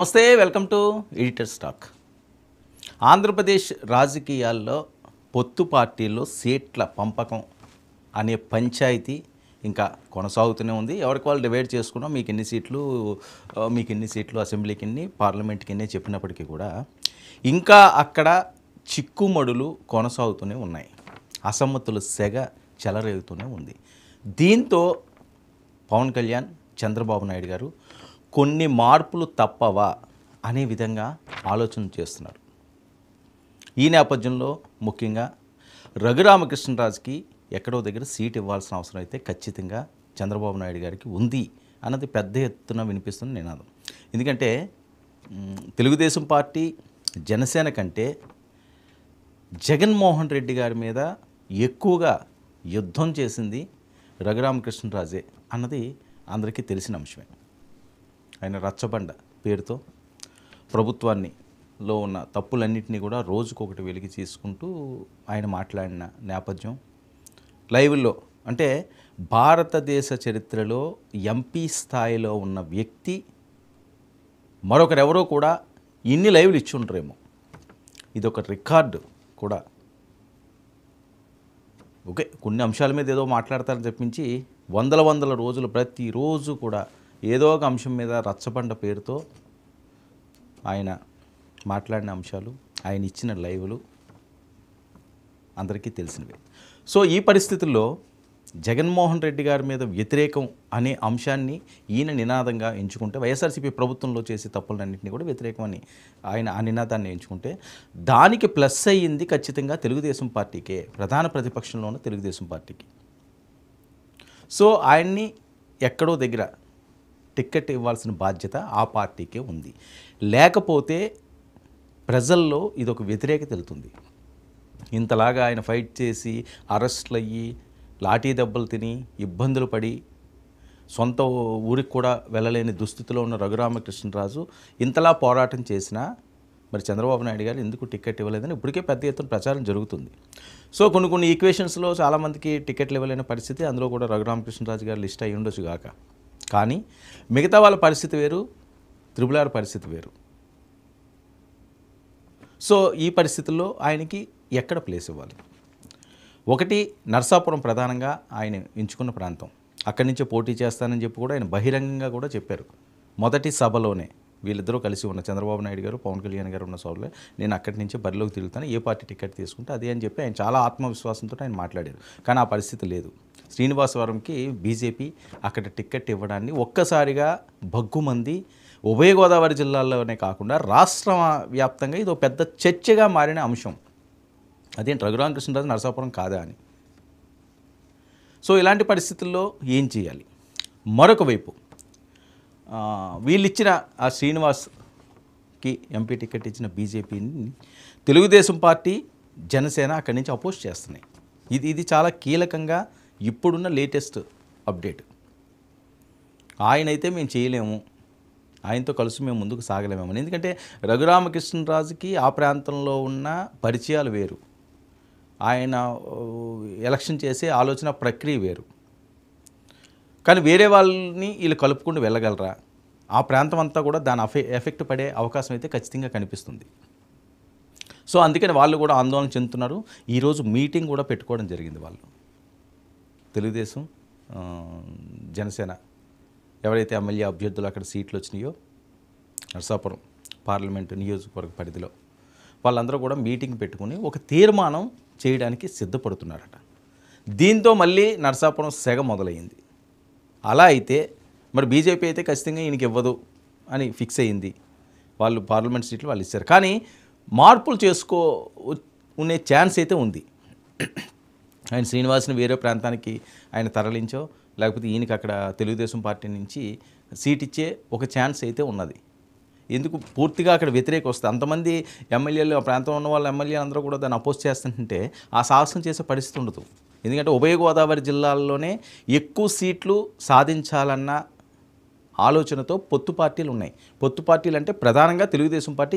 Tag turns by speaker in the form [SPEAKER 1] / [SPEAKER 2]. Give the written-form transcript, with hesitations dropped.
[SPEAKER 1] నమస్తే, welcome to editors talk. Andhra Pradesh రాజకీయాల్లో పొత్తు పార్టీల్లో సీట్ల పంపకం అనే పంచాయతీ ఇంకా కొనసాగుతూనే ఉంది. ఎవరికి వాళ్ళు డివైడ్ చేసుకున్నాం, మీకు ఎన్ని సీట్లు అసెంబ్లీకి ఎన్ని, పార్లమెంట్కి ఎన్ని చెప్పినప్పటికీ కూడా ఇంకా అక్కడ చిక్కుమడులు కొనసాగుతూనే ఉన్నాయి. అసమ్మతుల సెగ చెలరేగుతూనే ఉంది. దీంతో పవన్ కళ్యాణ్, చంద్రబాబు నాయుడు గారు కొన్ని మార్పులు తప్పవా అనే విధంగా ఆలోచన చేస్తున్నారు. ఈ నేపథ్యంలో ముఖ్యంగా రఘురామకృష్ణరాజుకి ఎక్కడో దగ్గర సీట్ ఇవ్వాల్సిన అవసరం అయితే ఖచ్చితంగా చంద్రబాబు నాయుడు గారికి ఉంది అన్నది పెద్ద ఎత్తున వినిపిస్తున్న నినాదం. ఎందుకంటే తెలుగుదేశం పార్టీ, జనసేన కంటే జగన్మోహన్ రెడ్డి గారి మీద ఎక్కువగా యుద్ధం చేసింది రఘురామకృష్ణరాజే అన్నది అందరికీ తెలిసిన అంశమే. ఆయన రచ్చబండ పేరుతో ప్రభుత్వాన్నిలో ఉన్న తప్పులన్నింటినీ కూడా రోజుకొకటి వెలికి తీసుకుంటూ ఆయన మాట్లాడిన నేపథ్యం లైవ్లో, అంటే భారతదేశ చరిత్రలో ఎంపీ స్థాయిలో ఉన్న వ్యక్తి మరొకరెవరో కూడా ఇన్ని లైవ్లు ఇచ్చి ఉంటారేమో. ఇదొక రికార్డు కూడా. ఓకే, కొన్ని అంశాల మీద ఏదో మాట్లాడతారని చెప్పించి వందల రోజులు ప్రతిరోజు కూడా ఏదో ఒక అంశం మీద రచ్చబండ పేరుతో ఆయన మాట్లాడిన అంశాలు, ఆయన ఇచ్చిన లైవ్లు అందరికీ తెలిసినవే. సో ఈ పరిస్థితుల్లో జగన్మోహన్ రెడ్డి గారి మీద వ్యతిరేకం అనే అంశాన్ని ఈయన నినాదంగా ఎంచుకుంటే, వైఎస్ఆర్సీపీ ప్రభుత్వంలో చేసే తప్పులన్నింటినీ కూడా వ్యతిరేకం అని ఆయన ఆ నినాదాన్ని ఎంచుకుంటే, దానికి ప్లస్ అయ్యింది ఖచ్చితంగా తెలుగుదేశం పార్టీకే, ప్రధాన ప్రతిపక్షంలో ఉన్న తెలుగుదేశం పార్టీకి. సో ఆయన్ని ఎక్కడో దగ్గర టిక్కెట్ ఇవ్వాల్సిన బాధ్యత ఆ పార్టీకే ఉంది. లేకపోతే ప్రజల్లో ఇదొక వ్యతిరేకత వెళ్తుంది. ఇంతలాగా ఆయన ఫైట్ చేసి అరెస్టులు అయ్యి లాఠీ దెబ్బలు తిని ఇబ్బందులు పడి సొంత ఊరికి కూడా వెళ్ళలేని దుస్థితిలో ఉన్న రఘురామకృష్ణరాజు ఇంతలా పోరాటం చేసినా మరి చంద్రబాబు నాయుడు గారు ఎందుకు టికెట్ ఇవ్వలేదని ఇప్పటికే పెద్ద ఎత్తున ప్రచారం జరుగుతుంది. సో కొన్ని ఈక్వేషన్స్లో చాలామందికి టికెట్లు ఇవ్వలేని పరిస్థితి, అందులో కూడా రఘురామకృష్ణరాజు గారు లిస్ట్ అయ్యి ఉండొచ్చు గాక. కానీ మిగతా వాళ్ళ పరిస్థితి వేరు, త్రిపులార్ పరిస్థితి వేరు. సో ఈ పరిస్థితుల్లో ఆయనకి ఎక్కడ ప్లేస్ ఇవ్వాలి? ఒకటి, నరసాపురం ప్రధానంగా ఆయన ఎంచుకున్న ప్రాంతం. అక్కడి నుంచే పోటీ చేస్తానని చెప్పి కూడా ఆయన బహిరంగంగా కూడా చెప్పారు. మొదటి సభలోనే వీళ్ళిద్దరూ కలిసి ఉన్న చంద్రబాబు నాయుడు గారు, పవన్ కళ్యాణ్ గారు ఉన్న సభలో నేను అక్కడి నుంచే బరిలోకి తిరుగుతాను, ఏ పార్టీ టికెట్ తీసుకుంటే అదే అని చెప్పి ఆయన చాలా ఆత్మవిశ్వాసంతో ఆయన మాట్లాడారు. కానీ ఆ పరిస్థితి లేదు. శ్రీనివాసవరంకి బీజేపీ అక్కడ టికెట్ ఇవ్వడాన్ని ఒక్కసారిగా భగ్గుమంది ఉభయ గోదావరి జిల్లాల్లోనే కాకుండా రాష్ట్ర వ్యాప్తంగా ఇది ఒక పెద్ద చర్చగా మారిన అంశం. అదేంటి రఘురామకృష్ణరాజు నరసాపురం కాదా అని. సో ఇలాంటి పరిస్థితుల్లో ఏం చేయాలి? మరొక వైపు వీళ్ళిచ్చిన ఆ శ్రీనివాస్కి ఎంపీ టికెట్ ఇచ్చిన బీజేపీని తెలుగుదేశం పార్టీ, జనసేన అక్కడి నుంచి అపోజ్ చేస్తున్నాయి. ఇది చాలా కీలకంగా ఇప్పుడున్న లేటెస్ట్ అప్డేట్. ఆయనైతే మేము చేయలేము, ఆయనతో కలిసి మేము ముందుకు సాగలేమని. ఎందుకంటే రఘురామకృష్ణరాజుకి ఆ ప్రాంతంలో ఉన్న పరిచయాలు వేరు, ఆయన ఎలక్షన్ చేసే ఆలోచన ప్రక్రియ వేరు. కానీ వేరే వాళ్ళని వీళ్ళు కలుపుకుంటూ వెళ్ళగలరా? ఆ ప్రాంతం అంతా కూడా దాని ఎఫెక్ట్ పడే అవకాశం అయితే ఖచ్చితంగా కనిపిస్తుంది. సో అందుకని వాళ్ళు కూడా ఆందోళన చెందుతున్నారు. ఈరోజు మీటింగ్ కూడా పెట్టుకోవడం జరిగింది. వాళ్ళు తెలుగుదేశం, జనసేన ఎవరైతే ఎమ్మెల్యే అభ్యర్థులు అక్కడ సీట్లు వచ్చినాయో నరసాపురం పార్లమెంటు నియోజకవర్గ పరిధిలో, వాళ్ళందరూ కూడా మీటింగ్ పెట్టుకుని ఒక తీర్మానం చేయడానికి సిద్ధపడుతున్నారట. దీంతో మళ్ళీ నరసాపురం సెగ మొదలైంది. అలా అయితే మరి బీజేపీ అయితే ఖచ్చితంగా ఈయనకి ఇవ్వదు అని ఫిక్స్ అయ్యింది. వాళ్ళు పార్లమెంట్ సీట్లు వాళ్ళు ఇచ్చారు. కానీ మార్పులు చేసుకునే ఛాన్స్ అయితే ఉంది. ఆయన శ్రీనివాస్ని వేరే ప్రాంతానికి ఆయన తరలించో, లేకపోతే ఈయనకి అక్కడ తెలుగుదేశం పార్టీ నుంచి సీట్ ఇచ్చే ఒక ఛాన్స్ అయితే ఉన్నది. ఎందుకు పూర్తిగా అక్కడ వ్యతిరేక వస్తే అంతమంది ఎమ్మెల్యేలు, ఆ ప్రాంతంలో ఉన్న వాళ్ళ ఎమ్మెల్యేలు అందరూ కూడా దాన్ని అపోజ్ చేస్తుంటే ఆ సాహసం చేసే పరిస్థితి ఉండదు. ఎందుకంటే ఉభయ గోదావరి జిల్లాల్లోనే ఎక్కువ సీట్లు సాధించాలన్న ఆలోచనతో పొత్తు పార్టీలు ఉన్నాయి. పొత్తు పార్టీలు అంటే ప్రధానంగా తెలుగుదేశం పార్టీ,